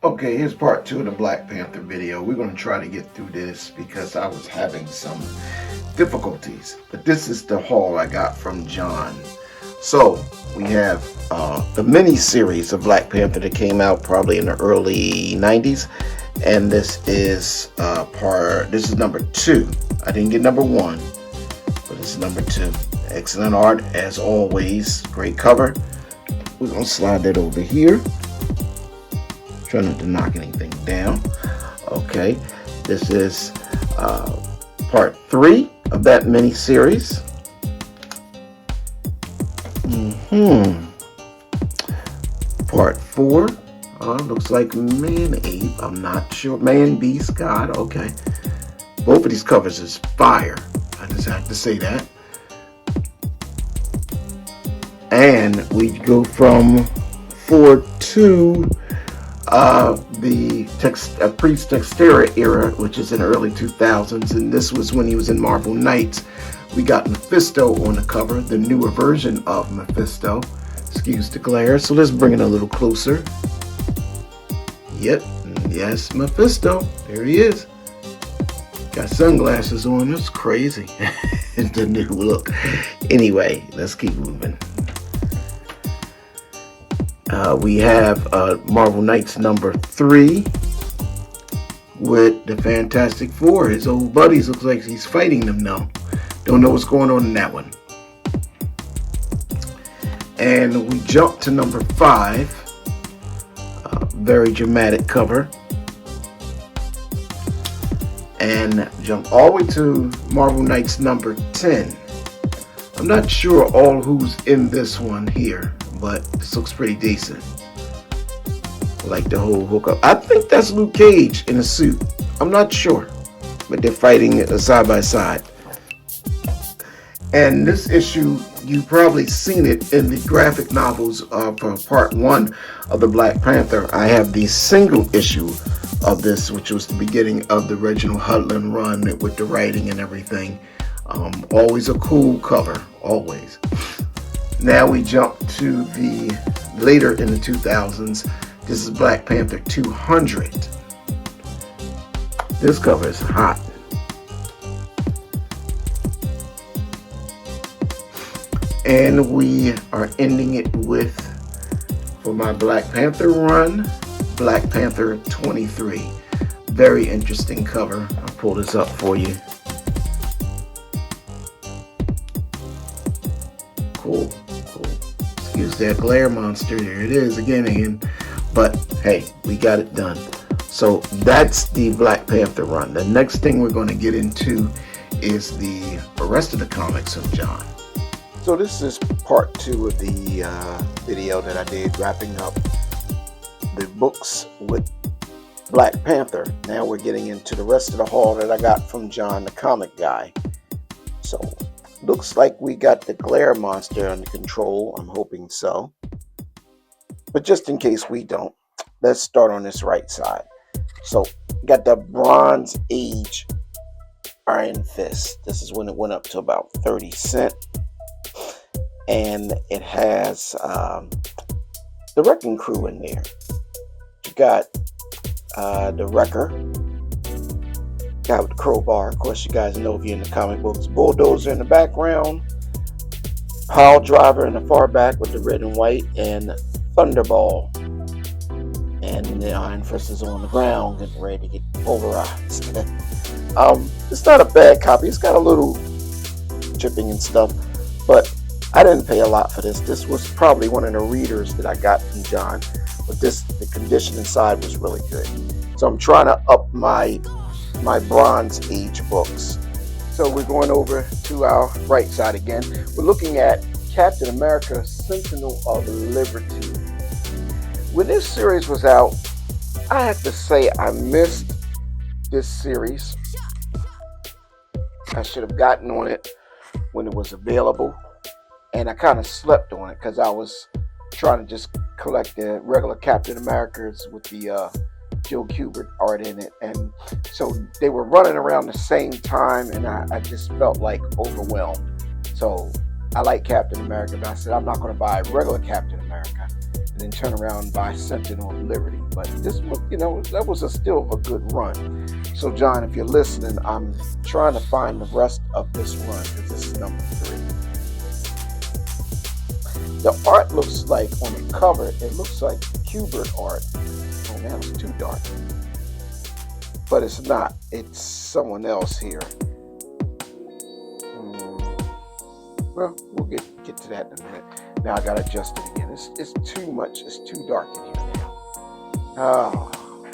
Okay, here's part 2 of the Black Panther video. We're going to try to get through this because I was having some difficulties. But this is the haul I got from John. So, we have the mini-series of Black Panther that came out probably in the early 90s. And this is this is number 2. I didn't get number 1, but this is number 2. Excellent art, as always. Great cover. We're going to slide that over here. Trying not to knock anything down. Okay, this is part 3 of that mini series. Part 4 looks like Man Ape. I'm not sure. Man Beast God. Okay, both of these covers is fire. I just have to say that. And we go from 4 to the pre-Textera era, which is in the early 2000s, and this was when he was in Marvel Knights. We got Mephisto on the cover, the newer version of Mephisto. Excuse the glare. So let's bring it a little closer. Yep, yes, Mephisto. There he is. Got sunglasses on. That's crazy. The new look. Anyway, let's keep moving. We have Marvel Knights number 3 with the Fantastic Four. His old buddies. Looks like he's fighting them now. Don't know what's going on in that one. And we jump to number 5. Very dramatic cover. And jump all the way to Marvel Knights number 10. I'm not sure all who's in this one here, but this looks pretty decent. I like the whole hookup. I think that's Luke Cage in a suit. I'm not sure, but they're fighting side by side. And this issue, you've probably seen it in the graphic novels of part 1 of the Black Panther. I have the single issue of this, which was the beginning of the original Hudlin run with the writing and everything. Always a cool cover, always. Now we jump to the later in the 2000s. This is Black Panther 200. This cover is hot. And we are ending it with, for my Black Panther run, Black Panther 23. Very interesting cover. I'll pull this up for you. Cool. Excuse that glare monster. There it is again. But hey, we got it done. So that's the Black Panther run. The next thing we're going to get into is the rest of the comics of John. So this is part 2 of the video that I did wrapping up the books with Black Panther. Now we're getting into the rest of the haul that I got from John, the comic guy. So looks like we got the glare monster under control. I'm hoping so. But just in case we don't, let's start on this right side. So got the Bronze Age Iron Fist. This is when it went up to about 30 cents. And it has the Wrecking Crew in there. You got the Wrecker. Guy with the crowbar. Of course, you guys know if you're in the comic books. Bulldozer in the background. Pile Driver in the far back with the red and white. And Thunderball. And the Iron Fist is on the ground getting ready to get pulverized. It's not a bad copy. It's got a little chipping and stuff. But I didn't pay a lot for this. This was probably one of the readers that I got from John. But the condition inside was really good. So I'm trying to up my Bronze Age books. So we're going over to our right side again. We're looking at Captain America, Sentinel of Liberty. When this series was out, I have to say I missed this series. I should have gotten on it when it was available. And I kind of slept on it because I was trying to just collect the regular Captain Americas with the Joe Kubert art in it, and so they were running around the same time, and I just felt like overwhelmed. So I like Captain America, but I said I'm not going to buy regular Captain America and then turn around and buy Sentinel of Liberty. But this was, that was still a good run. So John, if you're listening, I'm trying to find the rest of this run because this is number 3. The art looks like, on the cover, it looks like Kubert art. Oh man, it's too dark. But it's not. It's someone else here. Well, we'll get to that in a minute. Now I gotta adjust it again. It's too much. It's too dark in here now. Oh,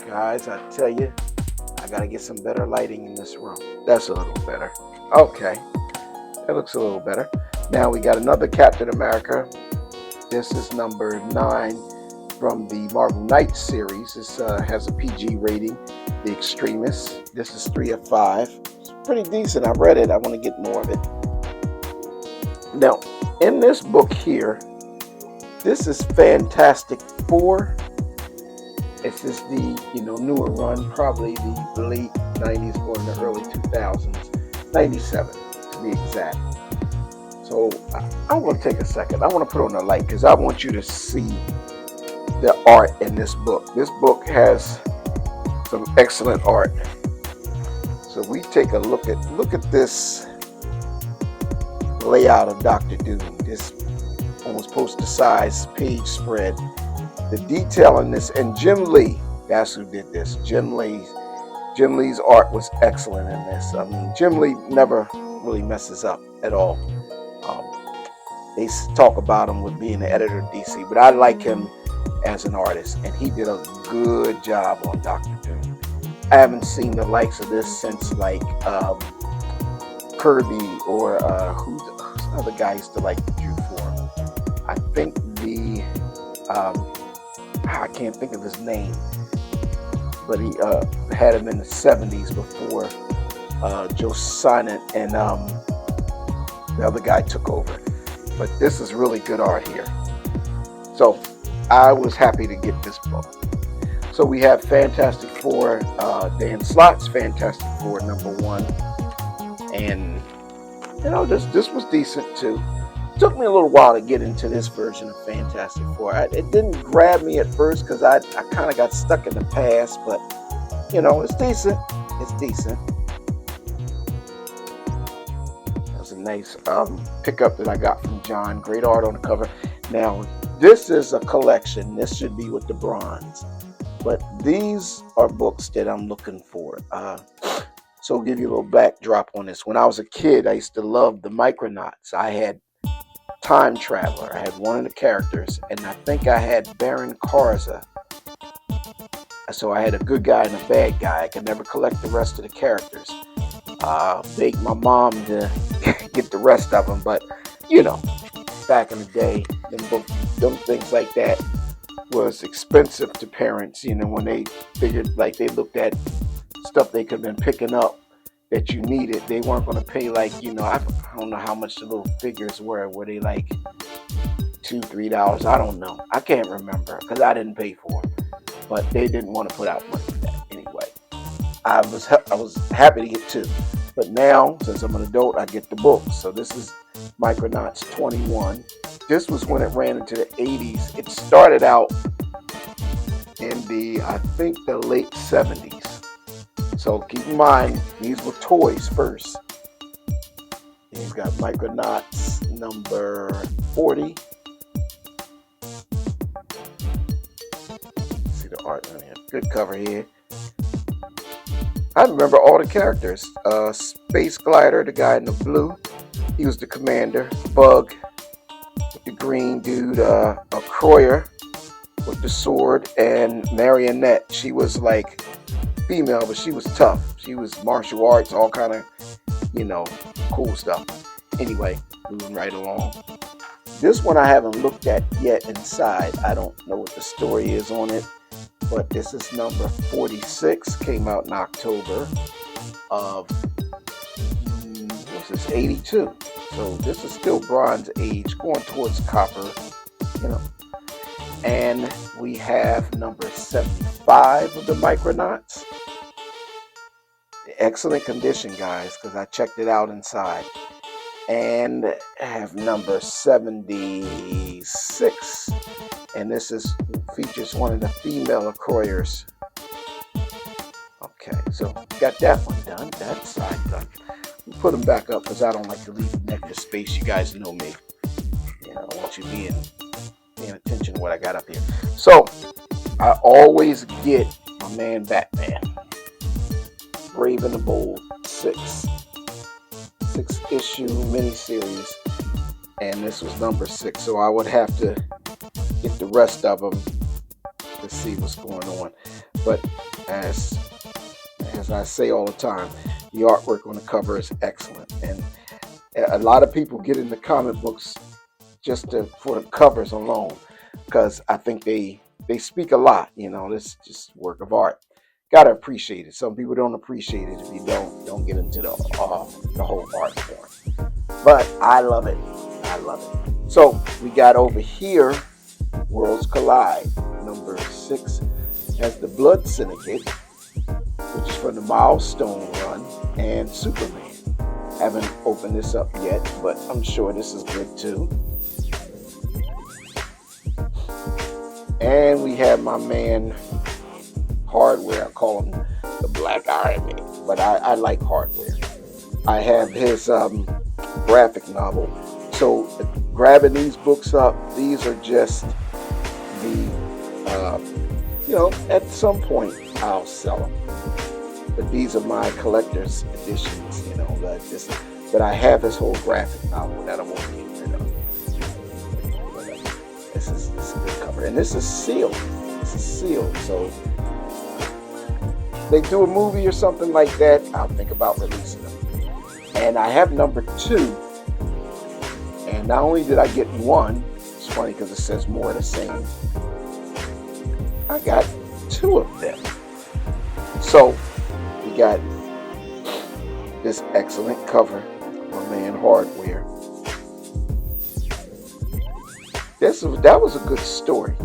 guys, I tell you, I gotta get some better lighting in this room. That's a little better. Okay, that looks a little better. Now we got another Captain America. This is number 9 from the Marvel Knights series. This has a PG rating. The Extremists. This is 3 of 5. It's pretty decent. I read it. I want to get more of it. Now, in this book here, this is Fantastic Four. This is the newer run, probably the late 90s or in the early 2000s, 97 to be exact. So I want to take a second. I want to put on the light because I want you to see the art in this book. This book has some excellent art. So we take a look at this layout of Dr. Doom. This almost poster size page spread. The detail in this, and Jim Lee, that's who did this. Jim Lee's art was excellent in this. I mean, Jim Lee never really messes up at all. They talk about him with being the editor of DC, but I like him as an artist, and he did a good job on Dr. Doom. I haven't seen the likes of this since like Kirby or who's the other guy used to like Drew for him. I think I can't think of his name, but he had him in the 70s before Joe Sonnet and the other guy took over. But this is really good art here. So I was happy to get this book. So we have Fantastic Four, Dan Slott's Fantastic Four #1. And this was decent too. It took me a little while to get into this version of Fantastic Four. It didn't grab me at first because I kind of got stuck in the past, but it's decent. It's decent. That was a nice pickup that I got from John. Great art on the cover. Now this is a collection. This should be with the bronze, but these are books that I'm looking for. So I'll give you a little backdrop on this. When I was a kid, I used to love the Micronauts. I had Time Traveler. I had one of the characters, and I think I had Baron Karza. So I had a good guy and a bad guy. I could never collect the rest of the characters. Begged my mom to get the rest of them, but back in the day, them things like that was expensive to parents. When they figured, like, they looked at stuff they could have been picking up that you needed, they weren't going to pay like, I don't know how much the little figures were they like $2-3? I don't know, I can't remember because I didn't pay for them, but they didn't want to put out money for that anyway. I was happy to get 2, but now since I'm an adult, I get the book. So this is Micronauts 21. This was when it ran into the 80s. It started out in I think the late 70s. So keep in mind, these were toys first. He's got Micronauts number 40. See the art on here. Good cover here. I remember all the characters. Space Glider, the guy in the blue. He was the commander. Bug, the green dude. Croyer with the sword. And Marionette. She was like female, but she was tough. She was martial arts, all kind of, cool stuff. Anyway, moving right along. This one I haven't looked at yet inside. I don't know what the story is on it, but this is number 46. Came out in October of, 82. So this is still Bronze Age, going towards copper, And we have number 75 of the Micronauts. Excellent condition, guys, because I checked it out inside. And I have number 76. And this features one of the female acroyers. Okay, so got that one done. That side done. We'll put them back up because I don't like to leave negative space. You guys know me. You know, I want you paying attention to what I got up here. So I always get my man Batman. Brave and the Bold 6-issue miniseries, and this was number 6. So I would have to get the rest of them to see what's going on. But as I say all the time, the artwork on the cover is excellent, and a lot of people get into comic books just for the covers alone, because I think they speak a lot. You know, this is just work of art. Gotta appreciate it. Some people don't appreciate it if you don't get into the whole art form. But I love it. I love it. So we got over here, Worlds Collide. Number 6 has the Blood Syndicate, which is from the Milestone run, and Superman. Haven't opened this up yet, but I'm sure this is good too. And we have my man Hardware. I call him the Black Iron Man, but I like Hardware. I have his graphic novel. So grabbing these books up, these are just the, at some point I'll sell them. But these are my collector's editions, but I have his whole graphic novel that I won't get rid of. This is a good cover. And this is sealed. This is sealed, so they do a movie or something like that, I'll think about releasing them. And I have number 2. And not only did I get one, it's funny because it says more of the same, I got 2 of them. So we got this excellent cover, my man Hardware. That was a good story.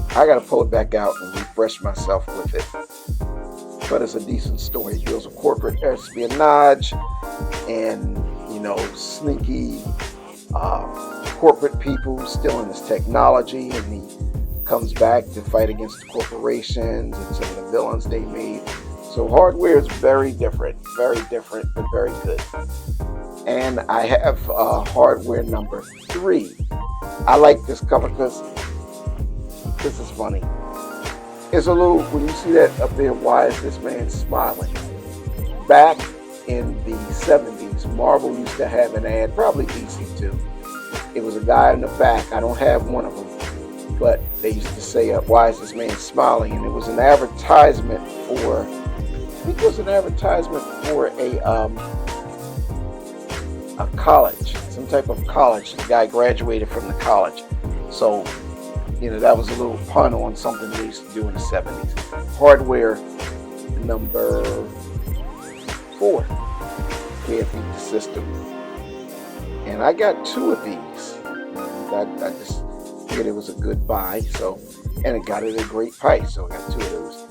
I gotta pull it back out and refresh myself with it. But it's a decent story. It deals with corporate espionage and, sneaky corporate people stealing this technology, and he comes back to fight against the corporations and some of the villains they made. So Hardware is very different, but very good. And I have Hardware number 3. I like this cover because this is funny. It's a little, when you see that up there, why is this man smiling? Back in the 70s, Marvel used to have an ad, probably DC too. It was a guy in the back. I don't have one of them, but they used to say, why is this man smiling? And it was an advertisement for, a college, some type of college. The guy graduated from the college. So, that was a little pun on something they used to do in the 70s. Hardware number 4. Can't beat the system. And I got 2 of these. I just figured it was a good buy. And it got it at a great price. So I got 2 of those.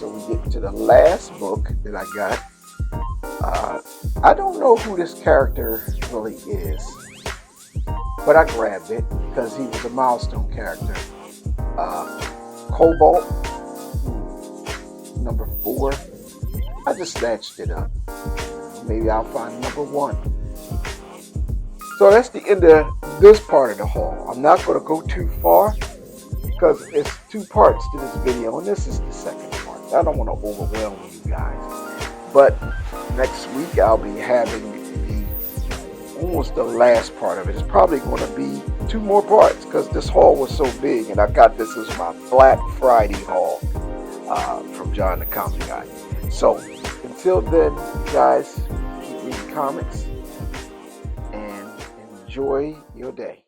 So we get to the last book that I got. I don't know who this character really is, but I grabbed it because he was a Milestone character. Cobalt, number 4. I just snatched it up. Maybe I'll find number 1. So that's the end of this part of the haul. I'm not going to go too far because it's 2 parts to this video, and this is the second part. I don't want to overwhelm you guys. But next week I'll be having almost the last part of it. It's probably going to be 2 more parts because this haul was so big, and I got this as my Black Friday haul from John the Comic Guy. So until then, guys, keep reading comics and enjoy your day.